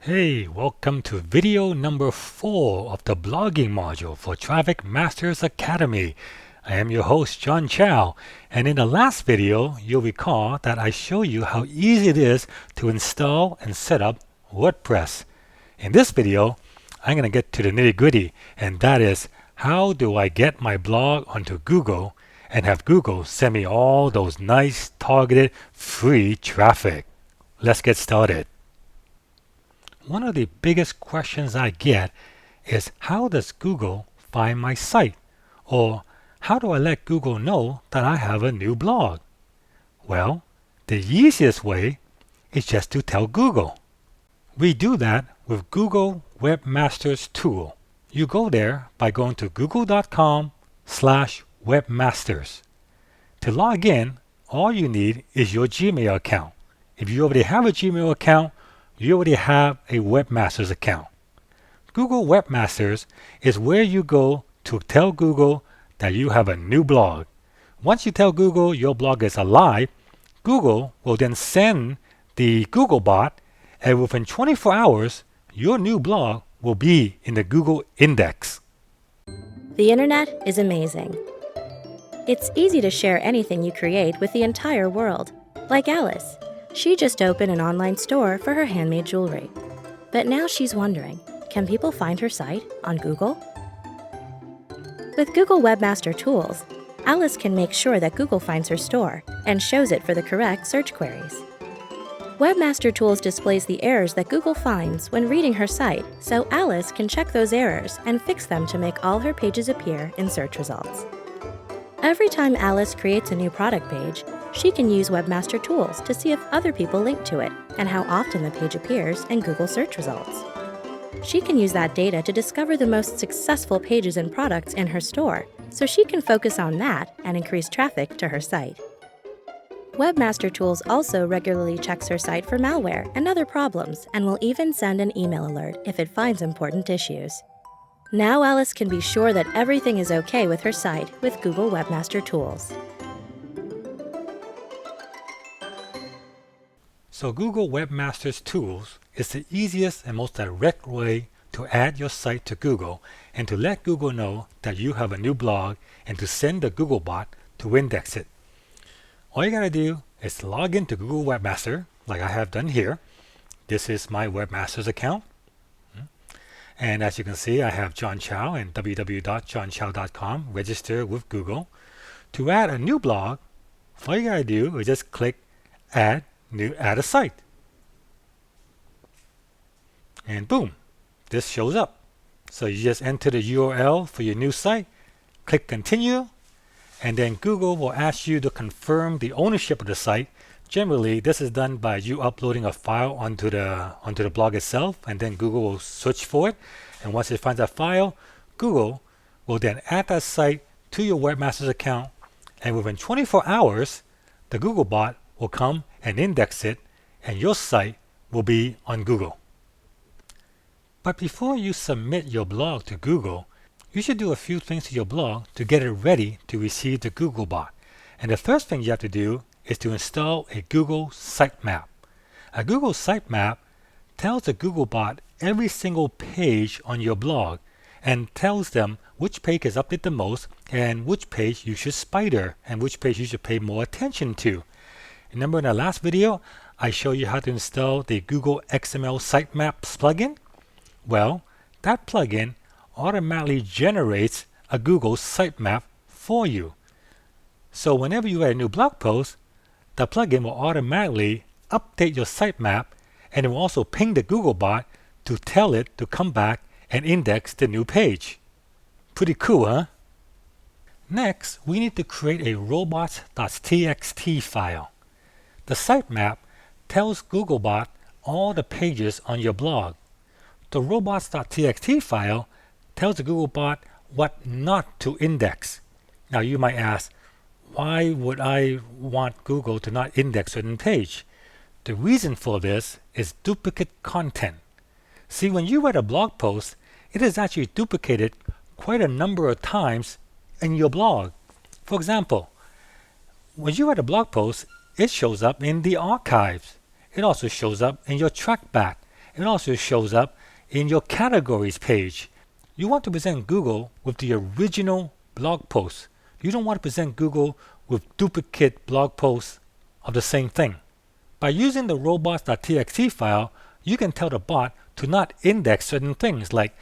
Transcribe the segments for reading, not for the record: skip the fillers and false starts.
Hey, welcome to video number 4 of the blogging module for Traffic Masters Academy. I am your host, John Chow, and in the last video, you'll recall that I showed you how easy it is to install and set up WordPress. In this video, I'm going to get to the nitty-gritty, and that is, how do I get my blog onto Google and have Google send me all those nice, targeted, free traffic? Let's get started. One of the biggest questions I get is, how does Google find my site? Or how do I let Google know that I have a new blog? Well, the easiest way is just to tell Google. We do that with Google Webmasters tool. You go there by going to google.com/webmasters. To log in, all you need is your Gmail account. If you already have a Gmail account, you already have a Webmasters account. Google Webmasters is where you go to tell Google that you have a new blog. Once you tell Google your blog is alive, Google will then send the Googlebot, and within 24 hours, your new blog will be in the Google index. The internet is amazing. It's easy to share anything you create with the entire world, like Alice. She just opened an online store for her handmade jewelry. But now she's wondering, can people find her site on Google? With Google Webmaster Tools, Alice can make sure that Google finds her store and shows it for the correct search queries. Webmaster Tools displays the errors that Google finds when reading her site, so Alice can check those errors and fix them to make all her pages appear in search results. Every time Alice creates a new product page, she can use Webmaster Tools to see if other people link to it and how often the page appears in Google search results. She can use that data to discover the most successful pages and products in her store, so she can focus on that and increase traffic to her site. Webmaster Tools also regularly checks her site for malware and other problems and will even send an email alert if it finds important issues. Now Alice can be sure that everything is okay with her site with Google Webmaster Tools. So Google Webmasters Tools is the easiest and most direct way to add your site to Google and to let Google know that you have a new blog and to send the Googlebot to index it. All you gotta do is log into Google Webmaster, like I have done here. This is my Webmasters account. And as you can see, I have John Chow and www.johnchow.com registered with Google. To add a new blog, all you gotta do is just click add a site. And boom, this shows up. So you just enter the URL for your new site, click continue, and then Google will ask you to confirm the ownership of the site. Generally, this is done by you uploading a file onto the blog itself, and then Google will search for it. And once it finds that file, Google will then add that site to your Webmasters account, and within 24 hours, the Googlebot will come and index it, and your site will be on Google. But before you submit your blog to Google, you should do a few things to your blog to get it ready to receive the Googlebot. And the first thing you have to do is to install a Google Sitemap. A Google Sitemap tells the Googlebot every single page on your blog and tells them which page is updated the most and which page you should spider and which page you should pay more attention to. Remember in the last video, I showed you how to install the Google XML Sitemaps plugin? Well, that plugin automatically generates a Google Sitemap for you. So whenever you write a new blog post, the plugin will automatically update your sitemap, and it will also ping the Googlebot to tell it to come back and index the new page. Pretty cool, huh? Next, we need to create a robots.txt file. The sitemap tells Googlebot all the pages on your blog. The robots.txt file tells the Googlebot what not to index. Now you might ask, why would I want Google to not index a certain page? The reason for this is duplicate content. See, when you write a blog post, it is actually duplicated quite a number of times in your blog. For example, when you write a blog post, it shows up in the archives. It also shows up in your trackback, it also shows up in your categories page. You want to present Google with the original blog post. You don't want to present Google with duplicate blog posts of the same thing. By using the robots.txt file, you can tell the bot to not index certain things, like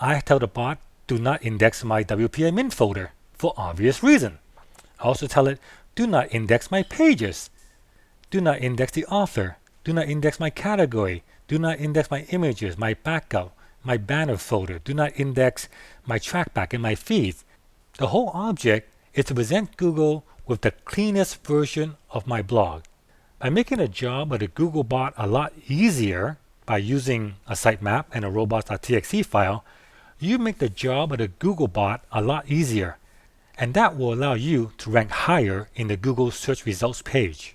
I tell the bot do not index my WPA folder for obvious reason. I also tell it do not index my pages, do not index the author, do not index my category, do not index my images, my backup, my banner folder, do not index my trackback and my feeds. The whole object is to present Google with the cleanest version of my blog. By making the job of the Google bot a lot easier by using a sitemap and a robots.txt file, you make the job of the Google bot a lot easier, and that will allow you to rank higher in the Google search results page.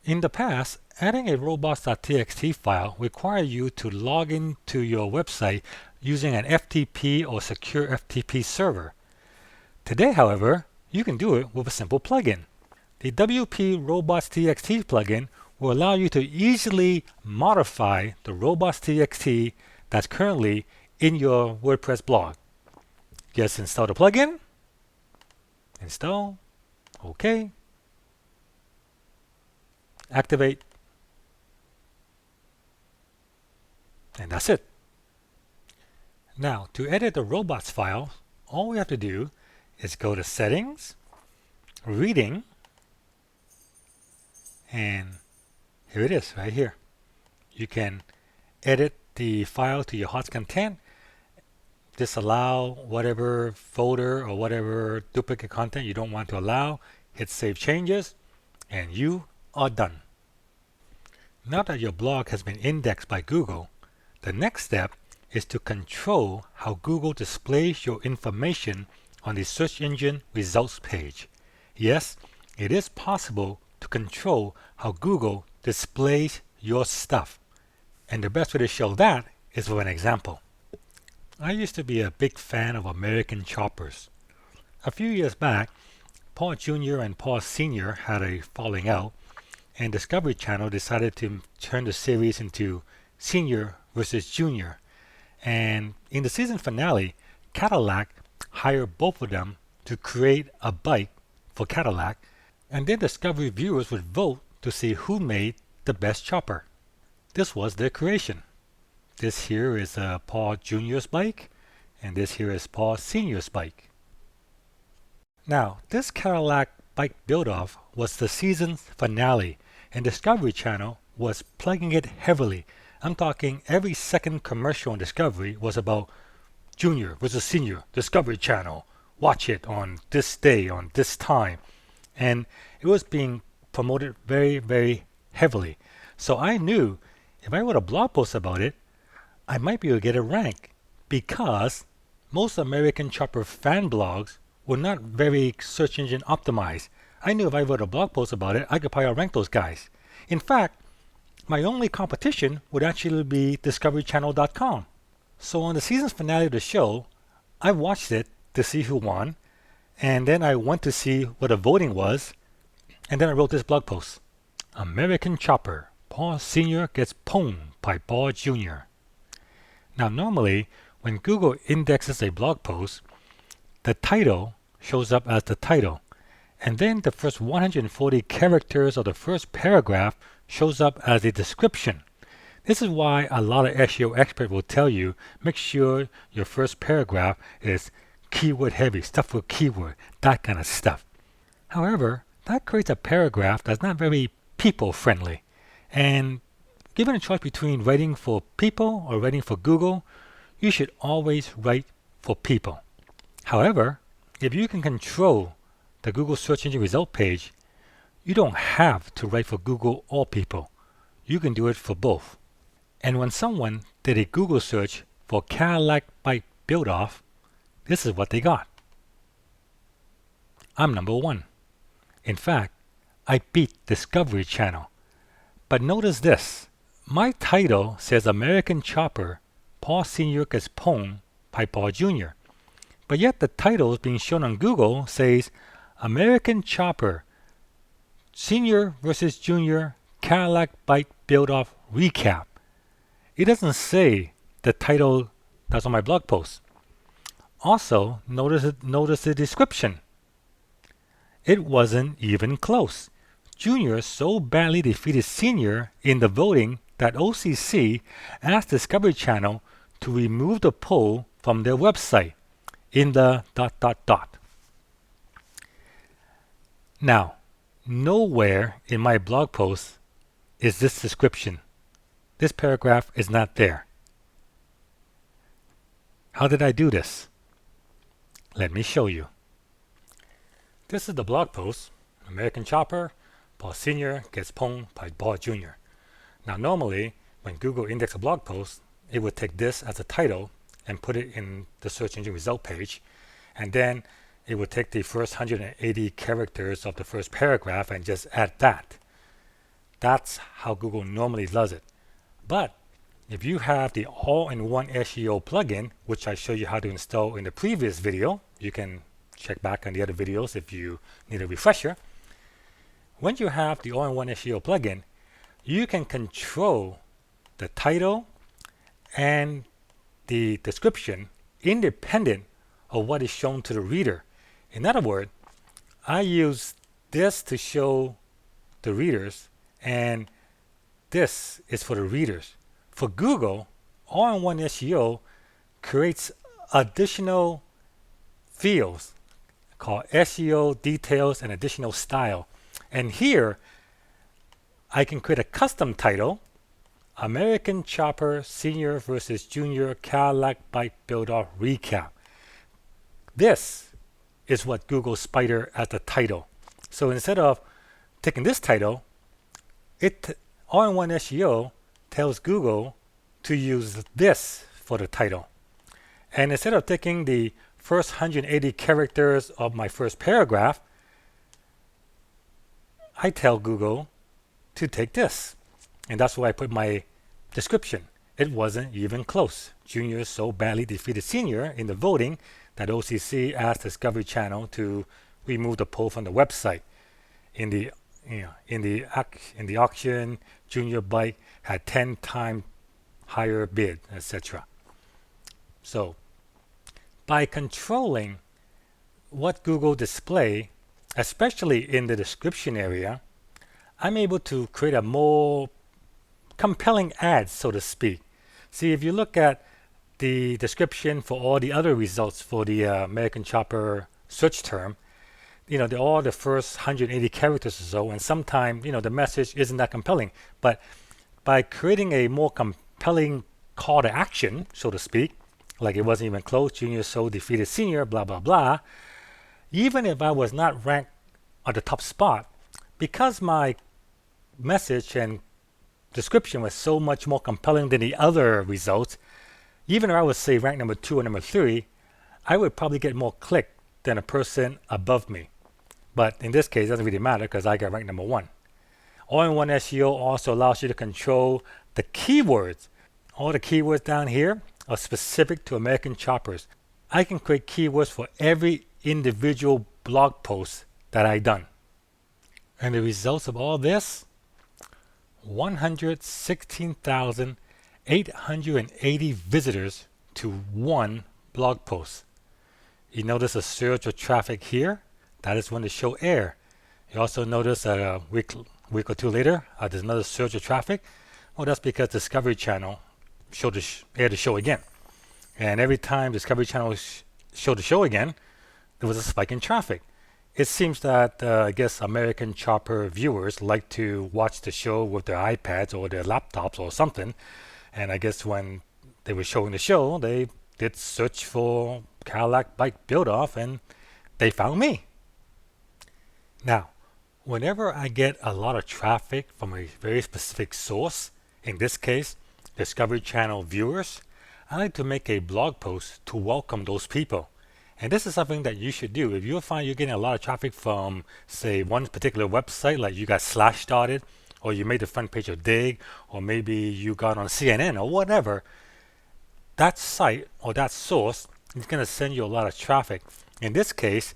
In the past, adding a robots.txt file required you to log into your website using an FTP or secure FTP server. Today, however, you can do it with a simple plugin. The WP robots.txt plugin will allow you to easily modify the robots.txt that's currently in your WordPress blog. Just install the plugin, install, OK, activate, and that's it. Now, to edit the robots file, all we have to do is go to Settings, Reading, and here it is right here. You can edit the file to your heart's content, disallow whatever folder or whatever duplicate content you don't want to allow, hit Save Changes, and you are done. Now that your blog has been indexed by Google, the next step is to control how Google displays your information on the search engine results page. Yes, it is possible to control how Google displays your stuff. And the best way to show that is with an example. I used to be a big fan of American Choppers. A few years back, Paul Jr. and Paul Sr. had a falling out, and Discovery Channel decided to turn the series into Senior versus Junior. And in the season finale, Cadillac hired both of them to create a bike for Cadillac, and then Discovery viewers would vote to see who made the best chopper. This was their creation. This here is Paul Jr.'s bike, and this here is Paul Sr.'s bike. Now, this Cadillac bike build-off was the season's finale, and Discovery Channel was plugging it heavily. I'm talking every second commercial on Discovery was about Junior versus Senior, Discovery Channel. Watch it on this day, on this time. And it was being promoted very, very heavily. So I knew if I wrote a blog post about it, I might be able to get a rank, because most American Chopper fan blogs were not very search engine optimized. I knew if I wrote a blog post about it, I could probably rank those guys. In fact, my only competition would actually be DiscoveryChannel.com. So on the season finale of the show, I watched it to see who won, and then I went to see what the voting was, and then I wrote this blog post. American Chopper, Paul Sr. gets pwned by Paul Jr. Now normally, when Google indexes a blog post, the title shows up as the title, and then the first 140 characters of the first paragraph shows up as a description. This is why a lot of SEO experts will tell you, make sure your first paragraph is keyword heavy, stuff with keyword, that kind of stuff. However, that creates a paragraph that's not very people friendly. And given a choice between writing for people or writing for Google, you should always write for people. However, if you can control the Google search engine result page, you don't have to write for Google or people. You can do it for both. And when someone did a Google search for Cadillac bike build-off, this is what they got. I'm number 1. In fact, I beat Discovery Channel. But notice this. My title says American Chopper, Paul Sr. gets pwned by Paul Jr. But yet the title being shown on Google says American Chopper, Senior versus Junior Cadillac bike build-off recap. it doesn't say the title that's on my blog post. Also, notice the description. It wasn't even close. Junior so badly defeated Senior in the voting that OCC asked Discovery Channel to remove the poll from their website in the ... Now, nowhere in my blog post is this description. This paragraph is not there. How did I do this? Let me show you. This is the blog post, American Chopper, Paul Sr. gets pwned by Paul Jr. Now normally, when Google indexes a blog post, it would take this as a title and put it in the search engine result page, and then it would take the first 180 characters of the first paragraph and just add that. That's how Google normally does it. But if you have the all-in-one SEO plugin, which I showed you how to install in the previous video, you can check back on the other videos if you need a refresher. When you have the all-in-one SEO plugin, you can control the title and the description independent of what is shown to the reader. In other words, I use this to show the readers, and this is for the readers. For Google, all-in-one SEO creates additional fields called SEO details and additional style. And here, I can create a custom title, American Chopper Senior versus Junior Cadillac Bike Build-Off Recap. This is what Google Spider as the title. So instead of taking this title, all-in-one SEO tells Google to use this for the title. And instead of taking the first 180 characters of my first paragraph, I tell Google to take this. And that's why I put my description. It wasn't even close. Junior so badly defeated Senior in the voting that OCC asked Discovery Channel to remove the poll from the website. In the auction, Junior bike had 10 times higher bid, etc. So, by controlling what Google display, especially in the description area, I'm able to create a more compelling ad, so to speak. See, if you look at the description for all the other results for the American Chopper search term, they're all the first 180 characters or so, and sometimes, the message isn't that compelling. But by creating a more compelling call to action, so to speak, like it wasn't even close, Junior so defeated Senior, blah, blah, blah, even if I was not ranked at the top spot, because my message and description was so much more compelling than the other results, even if I would say rank number 2 or number 3, I would probably get more click than a person above me. But in this case, it doesn't really matter because I got ranked number 1. All-in-one SEO also allows you to control the keywords. All the keywords down here are specific to American Choppers. I can create keywords for every individual blog post that I've done. And the results of all this, 116,880 visitors to one blog post. You notice a surge of traffic here. That is when the show aired. You also notice a week or two later, there's another surge of traffic. Well, that's because Discovery Channel aired the show again. And every time Discovery Channel showed the show again, there was a spike in traffic. It seems that, I guess, American Chopper viewers like to watch the show with their iPads or their laptops or something. And I guess when they were showing the show, they did search for Cadillac Bike Build-Off and they found me. Now, whenever I get a lot of traffic from a very specific source, in this case, Discovery Channel viewers, I like to make a blog post to welcome those people. And this is something that you should do. If you find you're getting a lot of traffic from, say, one particular website, like you got Slashdotted, or you made the front page of Dig, or maybe you got on CNN or whatever, that site or that source is going to send you a lot of traffic. In this case,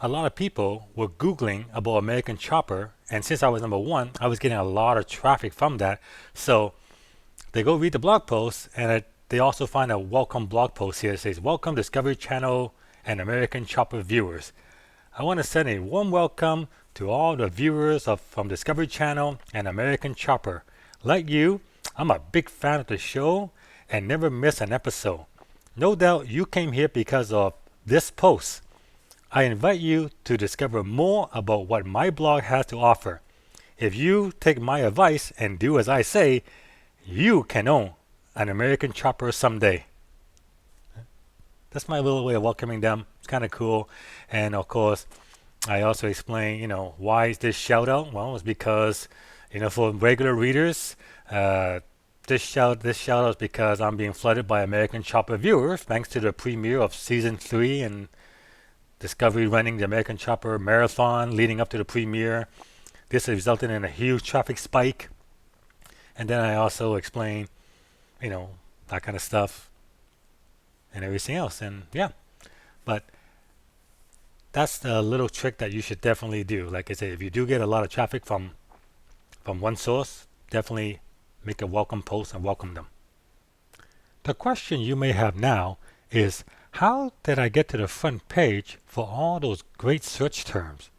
a lot of people were Googling about American Chopper, and since I was number 1, I was getting a lot of traffic from that. So they go read the blog post, and they also find a welcome blog post here that says, "Welcome Discovery Channel and American Chopper viewers. I want to send a warm welcome to all the viewers from Discovery Channel and American Chopper. Like you, I'm a big fan of the show and never miss an episode. No doubt you came here because of this post. I invite you to discover more about what my blog has to offer. If you take my advice and do as I say, you can own an American Chopper someday." That's my little way of welcoming them. It's kind of cool. And of course, I also explain, why is this shout out? Well, it's because, for regular readers, this shout out is because I'm being flooded by American Chopper viewers thanks to the premiere of season 3 and Discovery running the American Chopper marathon leading up to the premiere. This has resulted in a huge traffic spike. And then I also explain, that kind of stuff and everything else. And yeah, but that's the little trick that you should definitely do. Like I said, if you do get a lot of traffic from one source, definitely make a welcome post and welcome them. The question you may have now is, how did I get to the front page for all those great search terms?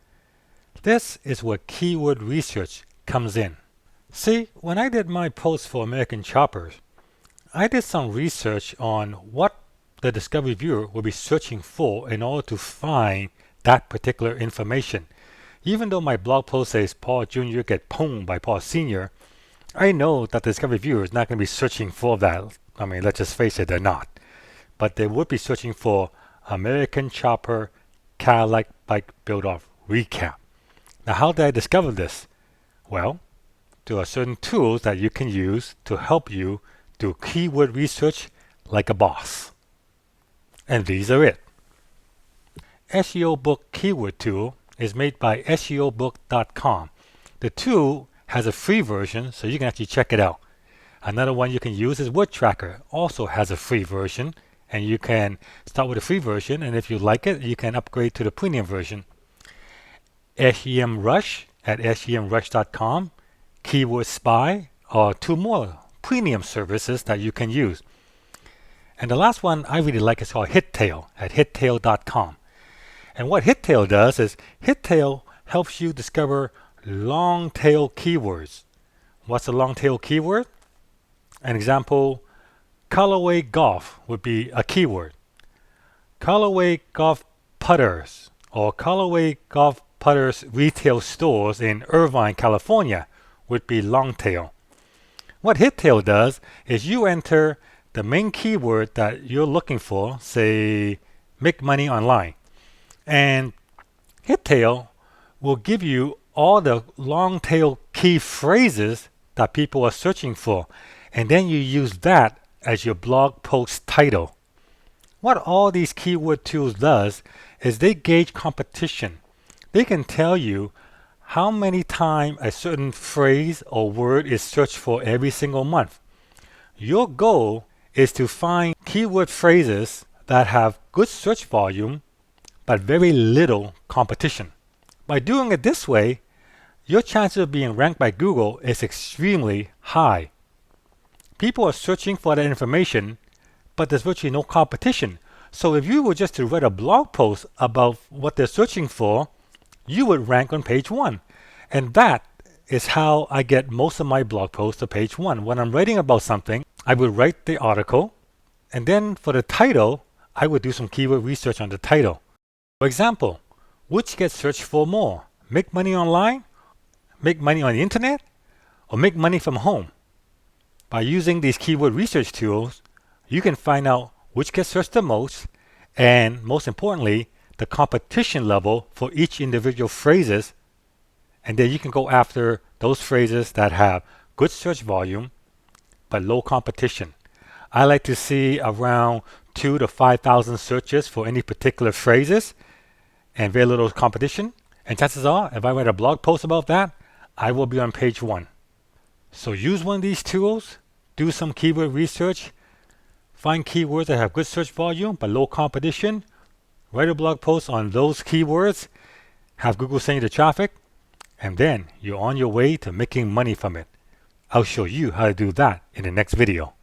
This is where keyword research comes in. See, when I did my post for American Choppers, I did some research on what the Discovery viewer will be searching for in order to find that particular information. Even though my blog post says Paul Jr. get pwned by Paul Sr., I know that the Discovery viewer is not going to be searching for that. I mean, let's just face it, they're not. But they would be searching for American Chopper Cadillac Bike Build-Off Recap. Now, how did I discover this? Well, there are certain tools that you can use to help you do keyword research like a boss. And these are it. SEO Book Keyword Tool is made by SEObook.com. The tool has a free version, so you can actually check it out. Another one you can use is Word Tracker, also has a free version, and you can start with a free version, and if you like it, you can upgrade to the premium version. SEMrush at SEMrush.com, Keyword Spy are two more premium services that you can use. And the last one I really like is called HitTail at hittail.com. And what HitTail does is HitTail helps you discover long tail keywords. What's a long tail keyword? An example, Callaway Golf would be a keyword. Callaway Golf Putters or Callaway Golf Putters retail stores in Irvine, California would be long tail. What HitTail does is you enter the main keyword that you're looking for, say make money online, and HitTail will give you all the long tail key phrases that people are searching for, and then you use that as your blog post title. What all these keyword tools does is they gauge competition. They can tell you how many times a certain phrase or word is searched for every single month. Your goal is to find keyword phrases that have good search volume but very little competition. By doing it this way, your chances of being ranked by Google is extremely high. People are searching for that information, but there's virtually no competition. So if you were just to write a blog post about what they're searching for, you would rank on page 1. And that is how I get most of my blog posts to page 1. When I'm writing about something, I would write the article, and then for the title, I would do some keyword research on the title. For example, which gets searched for more? Make money online? Make money on the internet? Or make money from home? By using these keyword research tools, you can find out which gets searched the most, and most importantly, the competition level for each individual phrases, and then you can go after those phrases that have good search volume but low competition. I like to see around 2,000 to 5,000 searches for any particular phrases and very little competition. And chances are, if I write a blog post about that, I will be on page 1. So use one of these tools, do some keyword research, find keywords that have good search volume but low competition, write a blog post on those keywords, have Google send you the traffic, and then you're on your way to making money from it. I'll show you how to do that in the next video.